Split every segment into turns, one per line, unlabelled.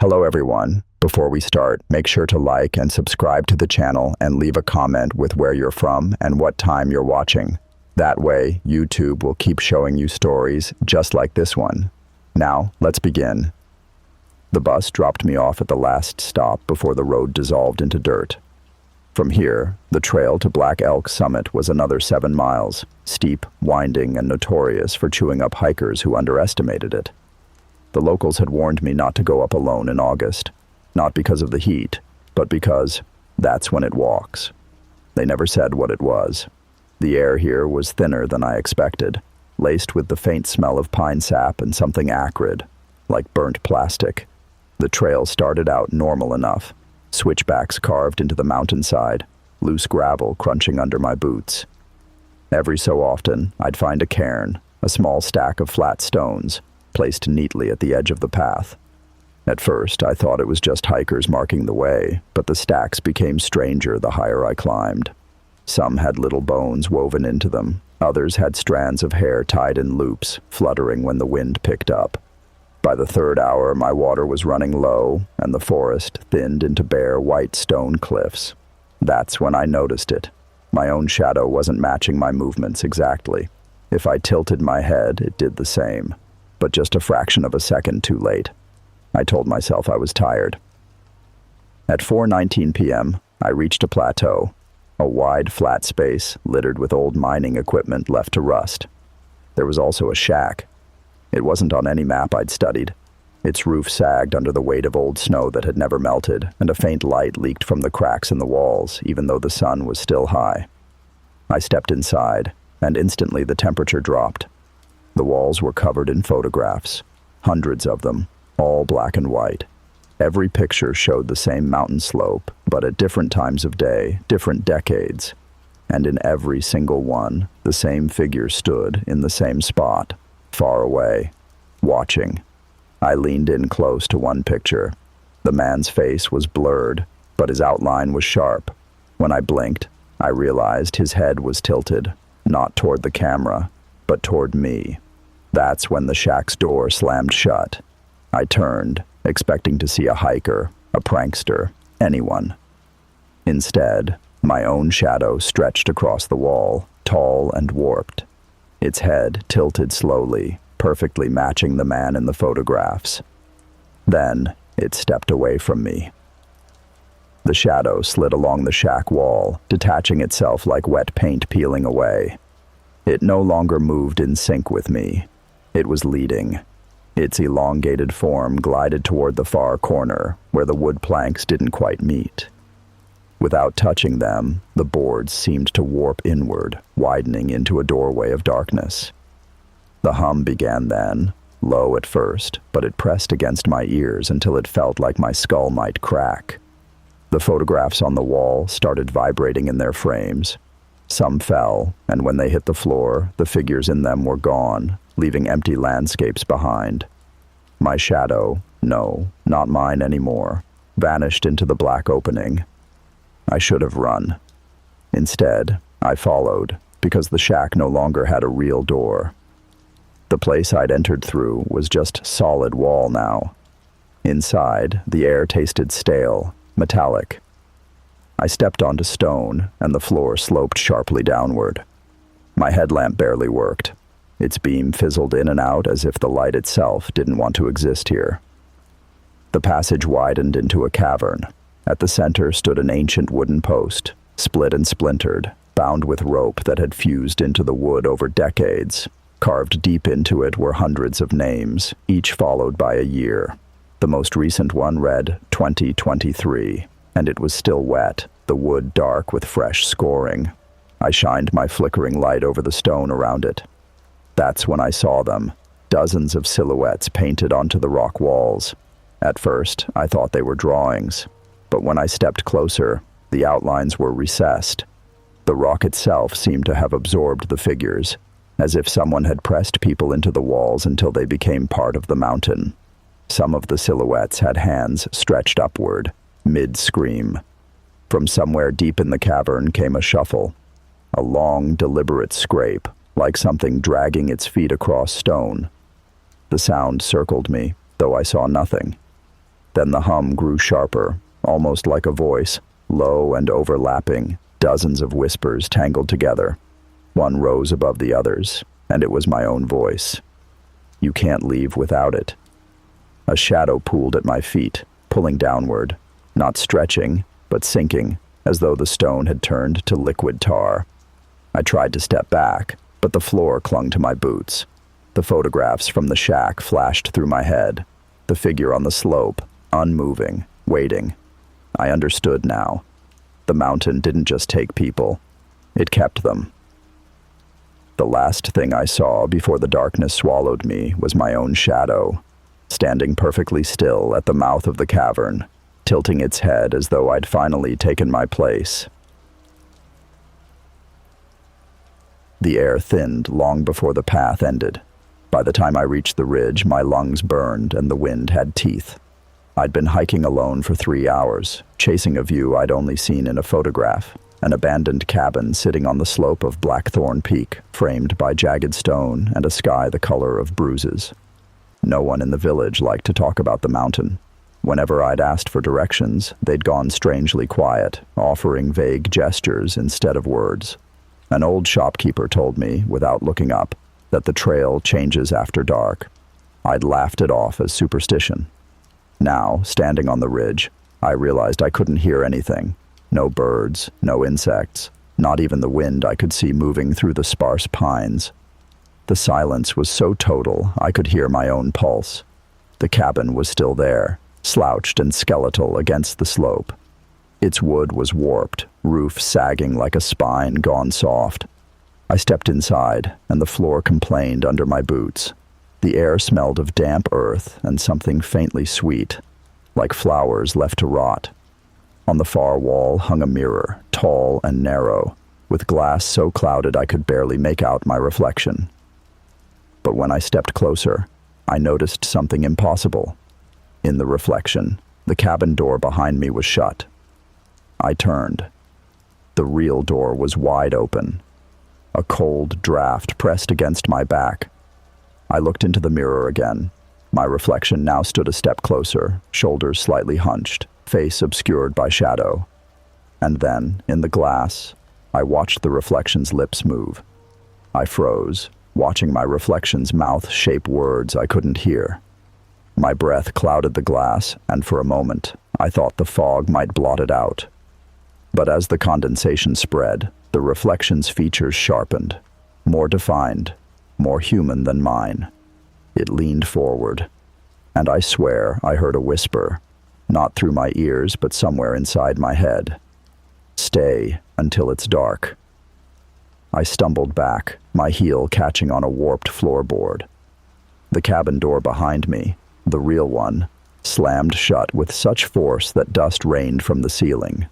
Hello everyone. Before we start, make sure to like and subscribe to the channel and leave a comment with where you're from and what time you're watching. That way, YouTube will keep showing you stories just like this one. Now, let's begin. The bus dropped me off at the last stop before the road dissolved into dirt. From here, the trail to Black Elk Summit was another 7 miles, steep, winding, and notorious for chewing up hikers who underestimated it. The locals had warned me not to go up alone in August, not because of the heat, but because that's when it walks. They never said what it was. The air here was thinner than I expected, laced with the faint smell of pine sap and something acrid, like burnt plastic. The trail started out normal enough, switchbacks carved into the mountainside, loose gravel crunching under my boots. Every so often, I'd find a cairn, a small stack of flat stones, placed neatly at the edge of the path. At first, I thought it was just hikers marking the way, but the stacks became stranger the higher I climbed. Some had little bones woven into them. Others had strands of hair tied in loops, fluttering when the wind picked up. By the third hour, my water was running low, and the forest thinned into bare white stone cliffs. That's when I noticed it. My own shadow wasn't matching my movements exactly. If I tilted my head, it did the same, but just a fraction of a second too late. I told myself I was tired. At 4:19 p.m., I reached a plateau, a wide, flat space littered with old mining equipment left to rust. There was also a shack. It wasn't on any map I'd studied. Its roof sagged under the weight of old snow that had never melted, and a faint light leaked from the cracks in the walls, even though the sun was still high. I stepped inside, and instantly the temperature dropped. The walls were covered in photographs, hundreds of them, all black and white. Every picture showed the same mountain slope, but at different times of day, different decades. And in every single one, the same figure stood in the same spot, far away, watching. I leaned in close to one picture. The man's face was blurred, but his outline was sharp. When I blinked, I realized his head was tilted, not toward the camera, but toward me. That's when the shack's door slammed shut. I turned, expecting to see a hiker, a prankster, anyone. Instead, my own shadow stretched across the wall, tall and warped. Its head tilted slowly, perfectly matching the man in the photographs. Then, it stepped away from me. The shadow slid along the shack wall, detaching itself like wet paint peeling away. It no longer moved in sync with me. It was leading. Its elongated form glided toward the far corner, where the wood planks didn't quite meet. Without touching them, the boards seemed to warp inward, widening into a doorway of darkness. The hum began then, low at first, but it pressed against my ears until it felt like my skull might crack. The photographs on the wall started vibrating in their frames. Some fell, and when they hit the floor, the figures in them were gone, leaving empty landscapes behind. My shadow, no, not mine anymore, vanished into the black opening. I should have run. Instead, I followed, because the shack no longer had a real door. The place I'd entered through was just solid wall now. Inside, the air tasted stale, metallic. I stepped onto stone, and the floor sloped sharply downward. My headlamp barely worked. Its beam fizzled in and out as if the light itself didn't want to exist here. The passage widened into a cavern. At the center stood an ancient wooden post, split and splintered, bound with rope that had fused into the wood over decades. Carved deep into it were hundreds of names, each followed by a year. The most recent one read 2023. And it was still wet, the wood dark with fresh scoring. I shined my flickering light over the stone around it. That's when I saw them, dozens of silhouettes painted onto the rock walls. At first, I thought they were drawings, but when I stepped closer, the outlines were recessed. The rock itself seemed to have absorbed the figures, as if someone had pressed people into the walls until they became part of the mountain. Some of the silhouettes had hands stretched upward, mid-scream. From somewhere deep in the cavern came a shuffle, a long, deliberate scrape, like something dragging its feet across stone. The sound circled me, though I saw nothing. Then the hum grew sharper, almost like a voice, low and overlapping, dozens of whispers tangled together. One rose above the others, and it was my own voice. "You can't leave without it." A shadow pooled at my feet, pulling downward, not stretching, but sinking, as though the stone had turned to liquid tar. I tried to step back, but the floor clung to my boots. The photographs from the shack flashed through my head, the figure on the slope, unmoving, waiting. I understood now. The mountain didn't just take people, it kept them. The last thing I saw before the darkness swallowed me was my own shadow, standing perfectly still at the mouth of the cavern, tilting its head as though I'd finally taken my place. The air thinned long before the path ended. By the time I reached the ridge, my lungs burned and the wind had teeth. I'd been hiking alone for 3 hours, chasing a view I'd only seen in a photograph, an abandoned cabin sitting on the slope of Blackthorn Peak, framed by jagged stone and a sky the color of bruises. No one in the village liked to talk about the mountain. Whenever I'd asked for directions, they'd gone strangely quiet, offering vague gestures instead of words. An old shopkeeper told me, without looking up, that the trail changes after dark. I'd laughed it off as superstition. Now, standing on the ridge, I realized I couldn't hear anything. No birds, no insects, not even the wind I could see moving through the sparse pines. The silence was so total I could hear my own pulse. The cabin was still there, slouched and skeletal against the slope. Its wood was warped, roof sagging like a spine gone soft. I stepped inside, and the floor complained under my boots. The air smelled of damp earth and something faintly sweet, like flowers left to rot. On the far wall hung a mirror, tall and narrow, with glass so clouded I could barely make out my reflection. But when I stepped closer, I noticed something impossible. In the reflection, the cabin door behind me was shut. I turned. The real door was wide open. A cold draft pressed against my back. I looked into the mirror again. My reflection now stood a step closer, shoulders slightly hunched, face obscured by shadow. And then, in the glass, I watched the reflection's lips move. I froze, watching my reflection's mouth shape words I couldn't hear. My breath clouded the glass, and for a moment, I thought the fog might blot it out. But as the condensation spread, the reflection's features sharpened, more defined, more human than mine. It leaned forward, and I swear I heard a whisper, not through my ears but somewhere inside my head. "Stay until it's dark." I stumbled back, my heel catching on a warped floorboard. The cabin door behind me, the real one, slammed shut with such force that dust rained from the ceiling.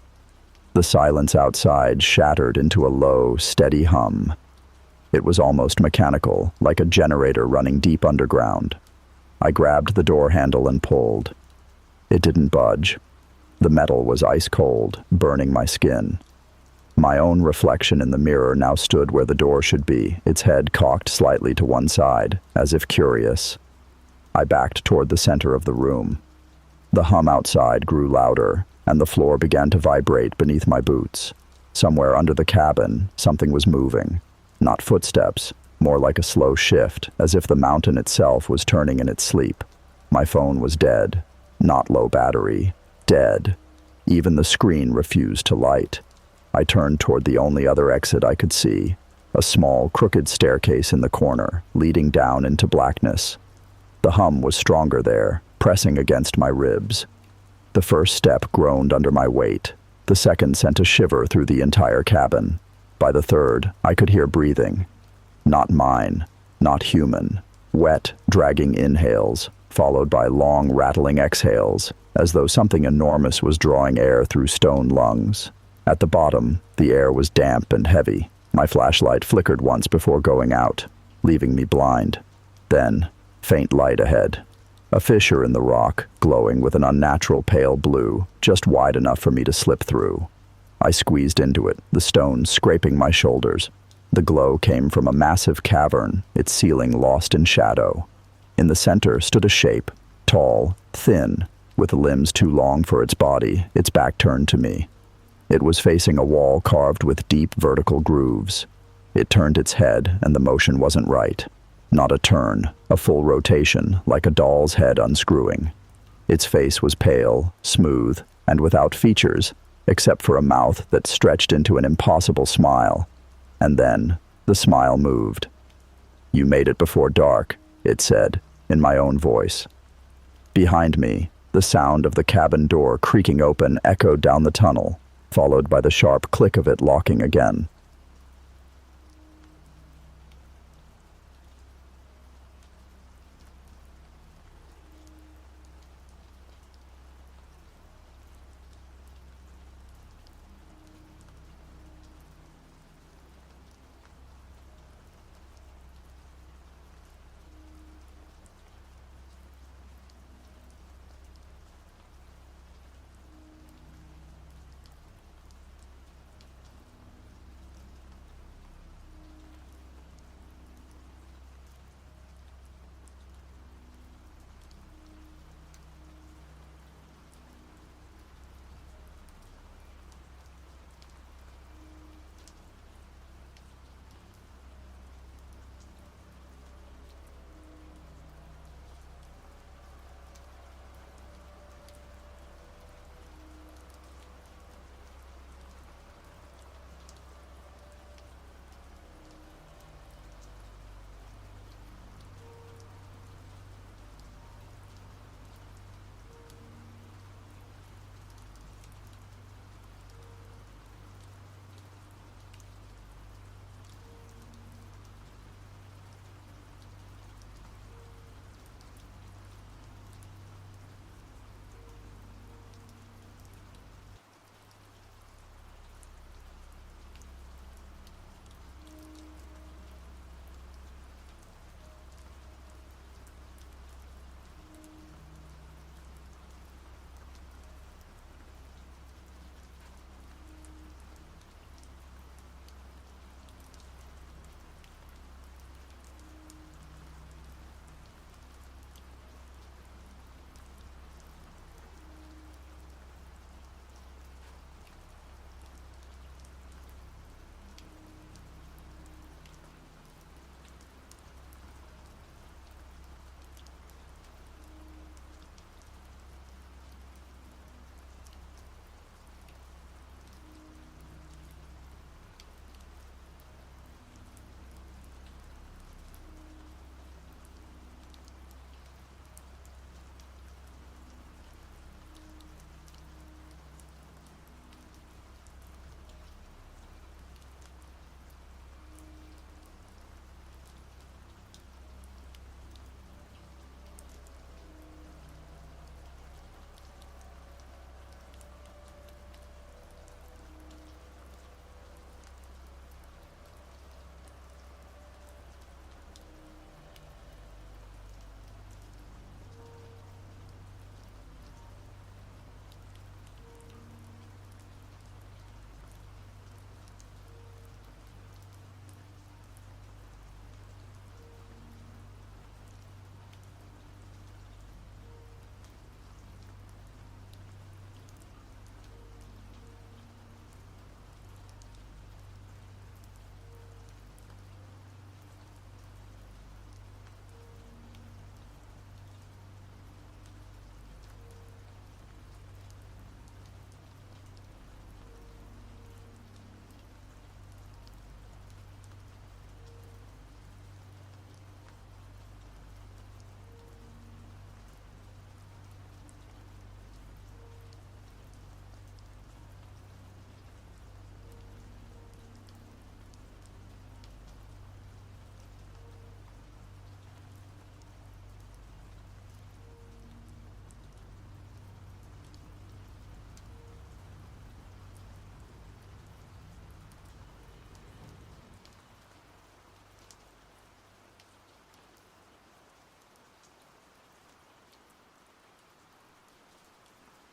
The silence outside shattered into a low, steady hum. It was almost mechanical, like a generator running deep underground. I grabbed the door handle and pulled. It didn't budge. The metal was ice cold, burning my skin. My own reflection in the mirror now stood where the door should be, its head cocked slightly to one side, as if curious. I backed toward the center of the room. The hum outside grew louder, and the floor began to vibrate beneath my boots. Somewhere under the cabin, something was moving. Not footsteps, more like a slow shift, as if the mountain itself was turning in its sleep. My phone was dead, not low battery, dead. Even the screen refused to light. I turned toward the only other exit I could see, a small, crooked staircase in the corner, leading down into blackness. The hum was stronger there, pressing against my ribs. The first step groaned under my weight. The second sent a shiver through the entire cabin. By the third, I could hear breathing. Not mine, not human. Wet, dragging inhales, followed by long, rattling exhales, as though something enormous was drawing air through stone lungs. At the bottom, the air was damp and heavy. My flashlight flickered once before going out, leaving me blind. Then, faint light ahead. A fissure in the rock, glowing with an unnatural pale blue, just wide enough for me to slip through. I squeezed into it, the stones scraping my shoulders. The glow came from a massive cavern, its ceiling lost in shadow. In the center stood a shape, tall, thin, with limbs too long for its body, its back turned to me. It was facing a wall carved with deep vertical grooves. It turned its head, and the motion wasn't right. Not a turn, a full rotation, like a doll's head unscrewing. Its face was pale, smooth, and without features, except for a mouth that stretched into an impossible smile. And then, the smile moved. "You made it before dark," it said, in my own voice. Behind me, the sound of the cabin door creaking open echoed down the tunnel, followed by the sharp click of it locking again.